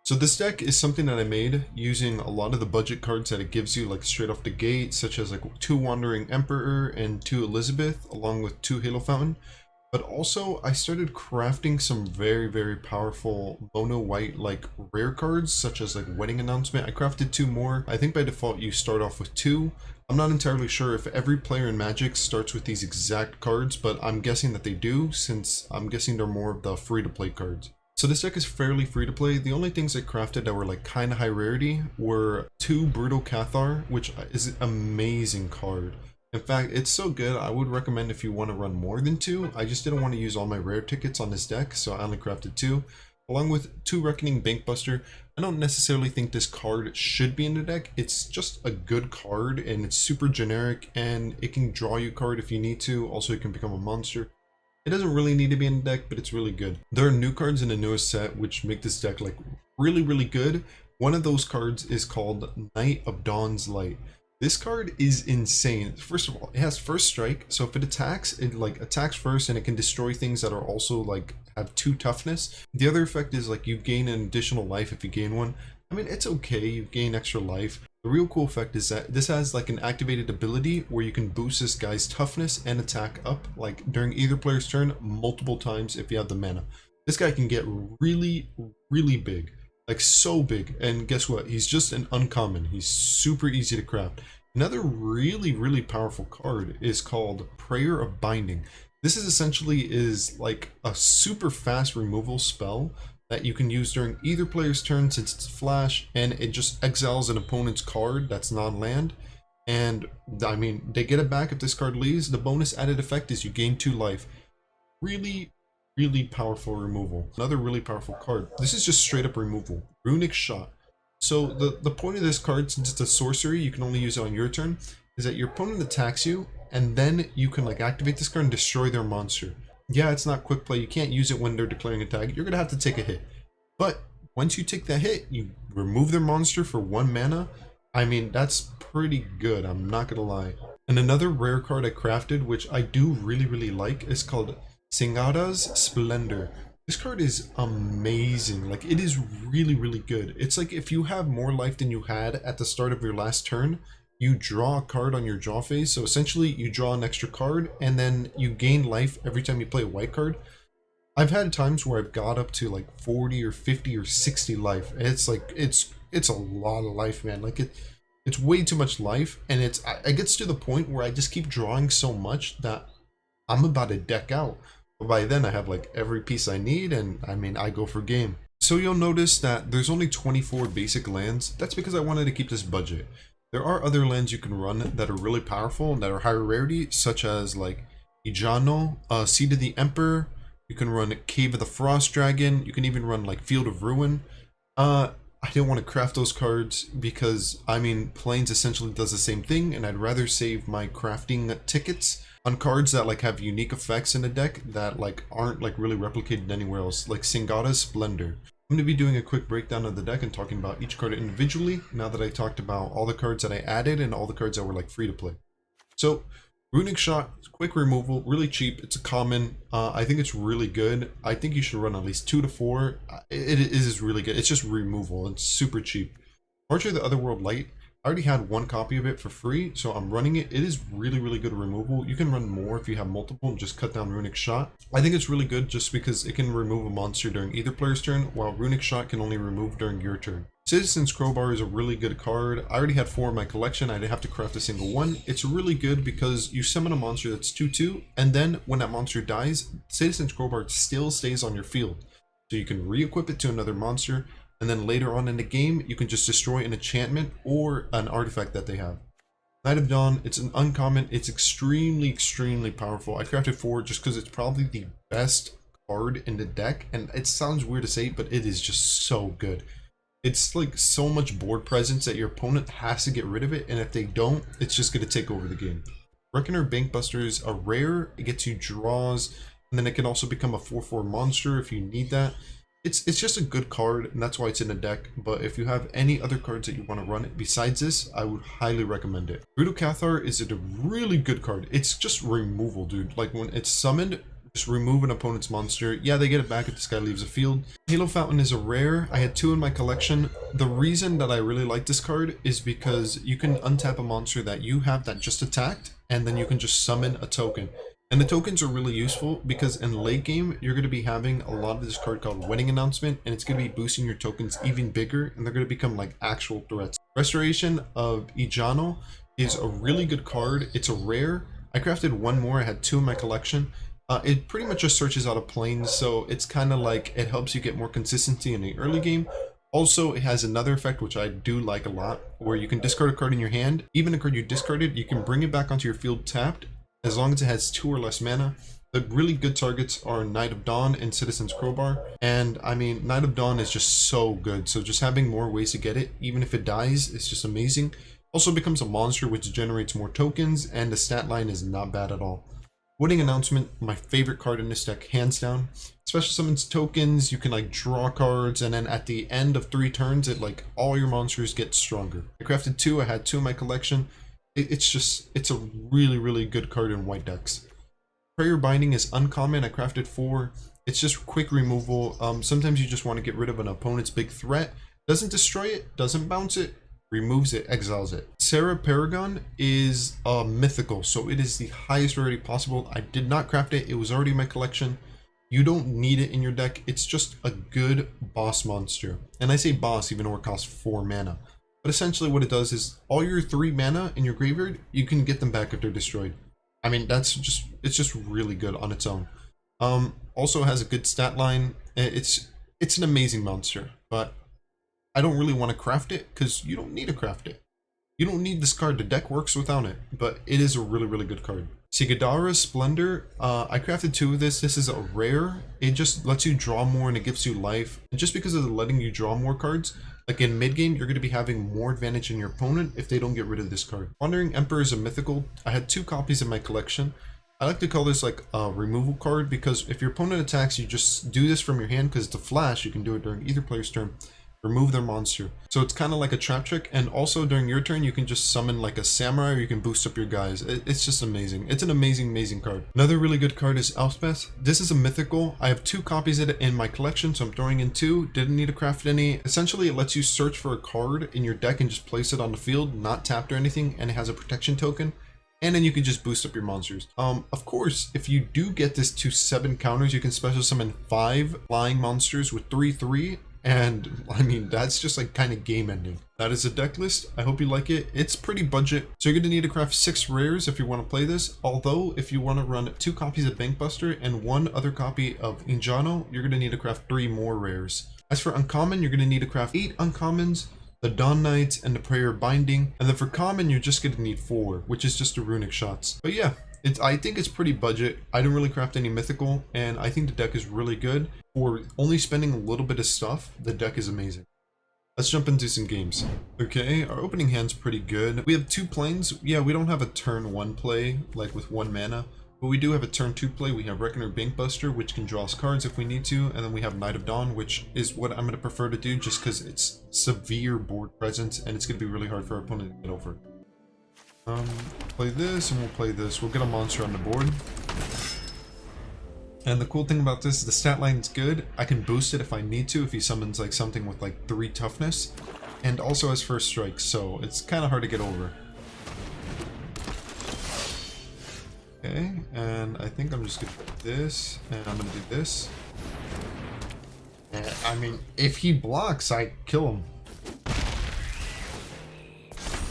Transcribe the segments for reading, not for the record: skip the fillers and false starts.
So this deck is something that I made using a lot of the budget cards that it gives you like straight off the gate, such as like 2 Wandering Emperor and 2 Elizabeth, along with 2 Halo Fountain. But also I started crafting some very powerful mono white like rare cards, such as like Wedding Announcement. I crafted 2 more. I think by default you start off with 2. I'm not entirely sure if every player in Magic starts with these exact cards, but I'm guessing that they do, since I'm guessing they're more of the free-to-play cards. So this deck is fairly free to play. The only things I crafted that were like kind of high rarity were 2 Brutal Cathar, which is an amazing card. In fact, it's so good, I would recommend if you want to run more than 2. I just didn't want to use all my rare tickets on this deck, so I only crafted 2. Along with 2 Reckoner Bankbuster. I don't necessarily think this card should be in the deck. It's just a good card, and it's super generic, and it can draw you a card if you need to. Also, it can become a monster. It doesn't really need to be in the deck, but it's really good. There are new cards in the newest set which make this deck like really good. One of those cards is called Knight of Dawn's Light. This card is insane. First of all, it has first strike, so if it attacks, it like attacks first, and it can destroy things that are also like have 2 toughness. The other effect is like you gain an additional life if you gain one. I mean, it's okay, you gain extra life. The real cool effect is that this has like an activated ability where you can boost this guy's toughness and attack up like during either player's turn multiple times if you have the mana. This guy can get really big, like so big, and guess what? He's just an uncommon. He's super easy to craft. Another really powerful card is called Prayer of Binding. This is essentially like a super fast removal spell that you can use during either player's turn, since it's flash, and it just exiles an opponent's card that's non-land. And I mean, they get it back if this card leaves. The bonus added effect is you gain 2 life. Really powerful removal. Another really powerful card. This is just straight up removal. Runic Shot. So the point of this card, since it's a sorcery, you can only use it on your turn, is that your opponent attacks you, and then you can like activate this card and destroy their monster. Yeah, it's not quick play. You can't use it when they're declaring attack. You're going to have to take a hit. But once you take that hit, you remove their monster for 1 mana. I mean, that's pretty good. I'm not going to lie. And another rare card I crafted, which I do really like, is called Sigarda's Splendor. This card is amazing. Like, it is really good. It's like if you have more life than you had at the start of your last turn, you draw a card on your draw phase. So essentially you draw an extra card and then you gain life every time you play a white card. I've had times where I've got up to like 40 or 50 or 60 life. It's like it's a lot of life, man. Like it's way too much life, and it gets to the point where I just keep drawing so much that I'm about to deck out. But by then I have like every piece I need, and I mean, I go for game. So you'll notice that there's only 24 basic lands. That's because I wanted to keep this budget. There are other lands you can run that are really powerful and that are higher rarity, such as like Eiganjo, Seed of the Emperor. You can run Cave of the Frost Dragon. You can even run like Field of Ruin. I didn't want to craft those cards because, I mean, Plains essentially does the same thing, and I'd rather save my crafting tickets on cards that like have unique effects in the deck that like aren't like really replicated anywhere else, like Sigarda's Splendor. I'm going to be doing a quick breakdown of the deck and talking about each card individually, now that I talked about all the cards that I added and all the cards that were like free to play. So Runic Shot, quick removal, really cheap. It's a common. I think it's really good. I think you should run at least 2 to 4. It is really good. It's just removal. It's super cheap. Marcher of the Otherworldly. I already had 1 copy of it for free, so I'm running it. It is really good removal. You can run more if you have multiple and just cut down Runic Shot. I think it's really good just because it can remove a monster during either player's turn, while Runic Shot can only remove during your turn. Citizen's Crowbar is a really good card. I already had 4 in my collection. I didn't have to craft a single one. It's really good because you summon a monster that's 2/2, and then when that monster dies, Citizen's Crowbar still stays on your field. So you can re-equip it to another monster, and then later on in the game, you can just destroy an enchantment or an artifact that they have. Knight of Dawn, it's an uncommon. It's extremely powerful. I crafted 4 just because it's probably the best card in the deck, and it sounds weird to say, but it is just so good. It's like so much board presence that your opponent has to get rid of it, and if they don't, it's just going to take over the game. Reckoner Bankbuster is a rare. It gets you draws, and then it can also become a 4/4 monster if you need that. It's just a good card, and that's why it's in the deck. But if you have any other cards that you want to run besides this, I would highly recommend it. Brutal Cathar is a really good card. It's just removal, dude. Like when it's summoned, Just remove an opponent's monster. Yeah, they get it back if this guy leaves the field. Halo Fountain is a rare. I had 2 in my collection. The reason that I really like this card is because you can untap a monster that you have that just attacked, and then you can just summon a token. And the tokens are really useful because in late game, you're going to be having a lot of this card called Wedding Announcement, and it's going to be boosting your tokens even bigger, and they're going to become like actual threats. Restoration of Eiganjo is a really good card. It's a rare. I crafted 1 more. I had 2 in my collection. It pretty much just searches out of planes, so it's kind of like it helps you get more consistency in the early game. Also, it has another effect which I do like a lot, where you can discard a card in your hand. Even a card you discarded, you can bring it back onto your field tapped, as long as it has 2 or less mana. The really good targets are Knight of Dawn and Citizen's Crowbar. And I mean, Knight of Dawn is just so good, so just having more ways to get it, even if it dies, it's just amazing. Also becomes a monster which generates more tokens, and the stat line is not bad at all. Wedding Announcement, my favorite card in this deck, hands down. Special summons tokens, you can like draw cards, and then at the end of 3 turns, it like all your monsters get stronger. I crafted 2, I had 2 in my collection. It's a really good card in white decks. Prayer Binding is uncommon, I crafted 4. It's just quick removal. Sometimes you just want to get rid of an opponent's big threat. Doesn't destroy it, doesn't bounce it, removes it, exiles it. Serra Paragon is mythical, so it is the highest rarity possible. I did not craft it, it was already in my collection. You don't need it in your deck, it's just a good boss monster. And I say boss even though it costs 4 mana. But essentially what it does is all your 3 mana in your graveyard, you can get them back if they're destroyed. I mean, it's just really good on its own. Also has a good stat line. It's an amazing monster, but I don't really want to craft it because you don't need to craft it. You don't need this card. The deck works without it, but it is a really good card. Sigarda Splendor. I crafted 2 of this. This is a rare. It just lets you draw more and it gives you life. And just because of the letting you draw more cards, like in mid game, you're going to be having more advantage than your opponent if they don't get rid of this card. Wandering Emperor is a mythical. I had 2 copies in my collection. I like to call this like a removal card because if your opponent attacks, you just do this from your hand because it's a flash. You can do it during either player's turn. Remove their monster. So it's kind of like a trap trick, and also during your turn you can just summon like a samurai, or you can boost up your guys. It's just amazing. It's an amazing card. Another really good card is Elspeth. This is a mythical. I have 2 copies of it in my collection, so I'm throwing in 2. Didn't need to craft any. Essentially it lets you search for a card in your deck and just place it on the field, not tapped or anything, and it has a protection token. And then you can just boost up your monsters. Of course, if you do get this to 7 counters, you can special summon 5 flying monsters with 3/3. And I mean, that's just like kind of game ending. That is a deck list. I hope you like it. It's pretty budget. So you're going to need to craft 6 rares if you want to play this. Although if you want to run 2 copies of Bankbuster and 1 other copy of Eiganjo, you're going to need to craft 3 more rares. As for uncommon, you're going to need to craft 8 uncommons, the Dawn Knights, and the Prayer Binding. And then for common, you're just going to need 4, which is just the Runic Shots. But yeah, I think it's pretty budget. I didn't really craft any mythical, and I think the deck is really good. For only spending a little bit of stuff, the deck is amazing. Let's jump into some games. Okay, our opening hand's pretty good. We have 2 planes. Yeah, we don't have a turn 1 play, like with 1 mana, but we do have a turn 2 play. We have Reckoner Bankbuster, which can draw us cards if we need to, and then we have Knight of Dawn, which is what I'm going to prefer to do just because it's severe board presence, and it's going to be really hard for our opponent to get over. Play this, and we'll play this. We'll get a monster on the board. And the cool thing about this is the stat line's good. I can boost it if I need to, if he summons like something with like 3 toughness. And also has first strike, so it's kind of hard to get over. Okay, and I think I'm just gonna do this, and I'm gonna do this. And I mean, if he blocks, I kill him.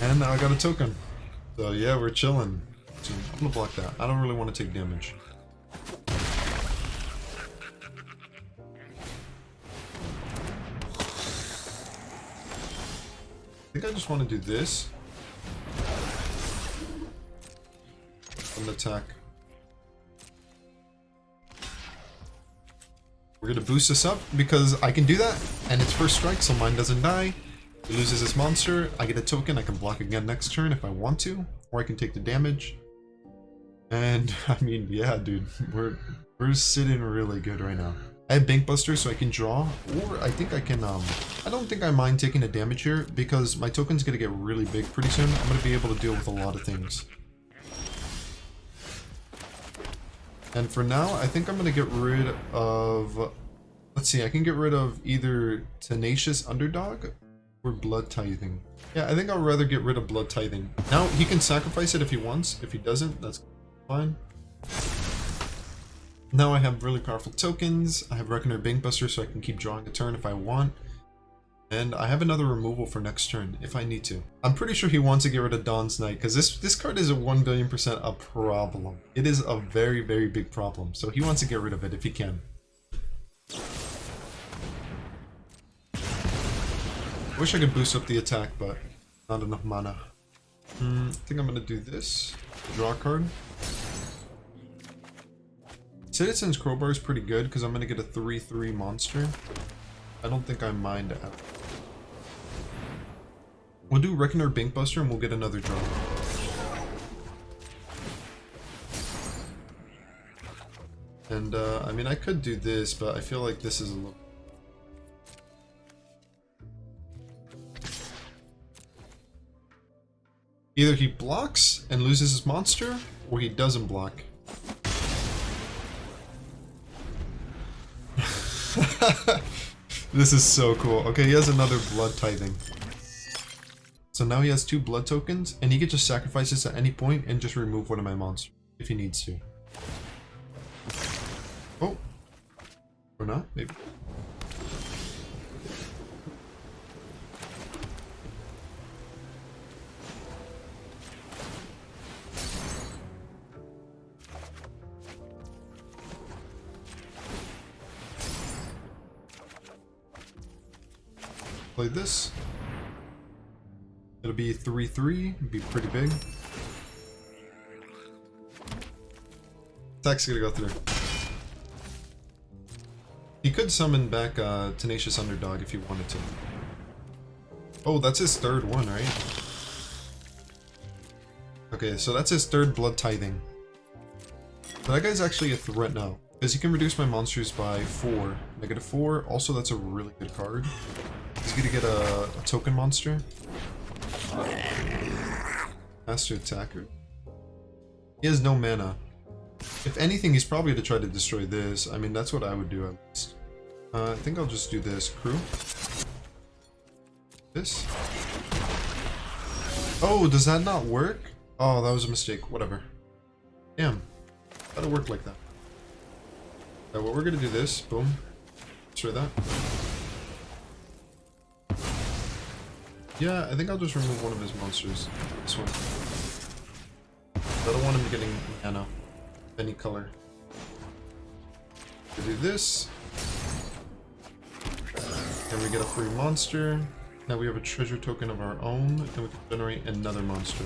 And now I got a token. So yeah, we're chilling. So I'm gonna block that. I don't really want to take damage. I think I just want to do this. An attack. We're gonna boost this up because I can do that, and it's first strike, so mine doesn't die. He loses his monster. I get a token. I can block again next turn if I want to, or I can take the damage. And I mean, yeah, dude, we're sitting really good right now. I have Bankbuster, so I can draw, or I think I can. I don't think I mind taking the damage here because my token's gonna get really big pretty soon. I'm gonna be able to deal with a lot of things. And for now, I think I'm going to get rid of... Let's see, I can get rid of either Tenacious Underdog or Blood Tithing. Yeah, I think I'll rather get rid of Blood Tithing. Now, he can sacrifice it if he wants. If he doesn't, that's fine. Now I have really powerful tokens. I have Reckoner Bankbuster so I can keep drawing a turn if I want. And I have another removal for next turn, if I need to. I'm pretty sure he wants to get rid of Dawn's Knight, because this card is a 1,000,000,000% a problem. It is a very, very big problem. So he wants to get rid of it if he can. I wish I could boost up the attack, but not enough mana. I think I'm going to do this. Draw a card. Citizen's Crowbar is pretty good, because I'm going to get a 3/3 monster. I don't think I mind at all. We'll do Reckoner Bankbuster and we'll get another draw. And, I mean, I could do this, but I feel like this is a little... Either he blocks and loses his monster, or he doesn't block. This is so cool. Okay, he has another Blood Tithing. So now he has 2 blood tokens, and he can just sacrifice this at any point and just remove one of my monsters, if he needs to. Oh. Or not, maybe. Play this. It'll be 3/3, it'll be pretty big. Attack's gonna go through. He could summon back Tenacious Underdog if he wanted to. Oh, that's his 3rd one, right? Okay, so that's his 3rd Blood Tithing. So that guy's actually a threat now, because he can reduce my monsters by 4. -4, also that's a really good card. He's gonna get a token monster. Master Attacker. He has no mana. If anything, he's probably going to try to destroy this. I mean, that's what I would do at least. I think I'll just do this. Crew. This. Oh, does that not work? Oh, that was a mistake. Whatever. Damn. Thought it worked like that. Okay, well, we're going to do this. Boom. Destroy that. Yeah, I think I'll just remove one of his monsters. This one. I don't want him getting mana. Any color. We do this. And we get a free monster. Now we have a treasure token of our own, and we can generate another monster.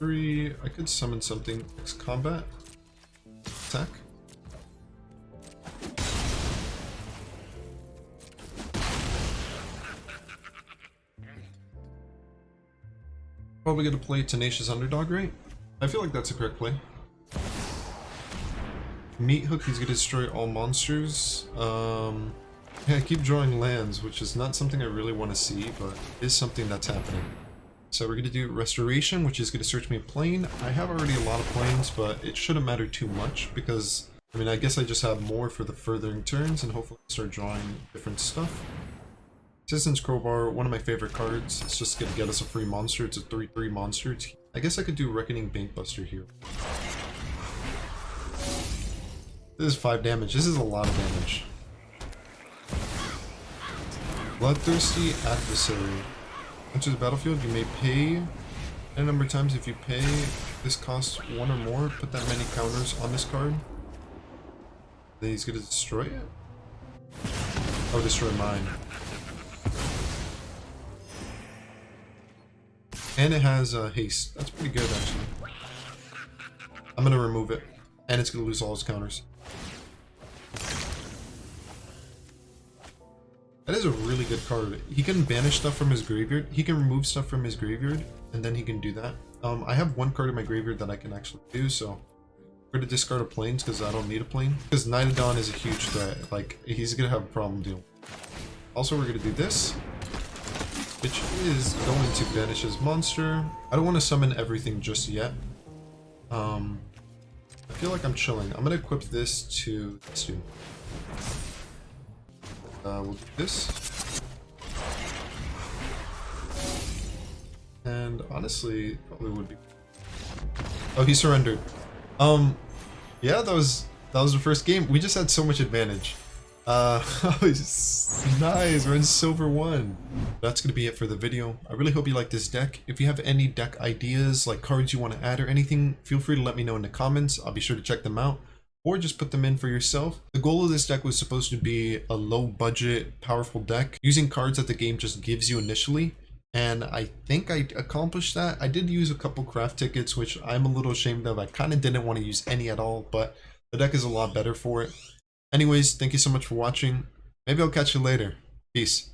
I could summon something. Next combat. Attack. Probably gonna play Tenacious Underdog, right? I feel like that's a correct play. Meat Hook, he's gonna destroy all monsters. Yeah, I keep drawing lands, which is not something I really want to see, but is something that's happening. So we're gonna do Restoration, which is gonna search me a plane. I have already a lot of planes, but it shouldn't matter too much because, I mean, I guess I just have more for the furthering turns and hopefully start drawing different stuff. Citizen's Crowbar, one of my favorite cards. It's just gonna get us a free monster. It's a 3/3 monster. I guess I could do Reckoning Bankbuster here. This is 5 damage. This is a lot of damage. Bloodthirsty Adversary. Enter the battlefield. You may pay a number of times. If you pay, this costs 1 or more. Put that many counters on this card. Then he's gonna destroy it. Oh, destroy mine. And it has haste. That's pretty good, actually. I'm gonna remove it. And it's gonna lose all its counters. That is a really good card. He can banish stuff from his graveyard. He can remove stuff from his graveyard, and then he can do that. I have 1 card in my graveyard that I can actually do, so we're gonna discard a planes because I don't need a plane. Because Night of Dawn is a huge threat. Like, he's gonna have a problem dealing. Also, we're gonna do this. which is going to banish his monster. I don't want to summon everything just yet. I feel like I'm chilling. I'm gonna equip this to this dude. We'll do this. And honestly, probably would be. Oh, he surrendered. Yeah, that was the first game. We just had so much advantage. Nice, we're in Silver 1. That's gonna be it for the video. I really hope you like this deck. If you have any deck ideas, like cards you want to add or anything, feel free to let me know in the comments. I'll be sure to check them out, or just put them in for yourself. The goal of this deck was supposed to be a low budget, powerful deck, using cards that the game just gives you initially. And I think I accomplished that. I did use a couple craft tickets, which I'm a little ashamed of. I kind of didn't want to use any at all, but the deck is a lot better for it. Anyways, thank you so much for watching. Maybe I'll catch you later. Peace.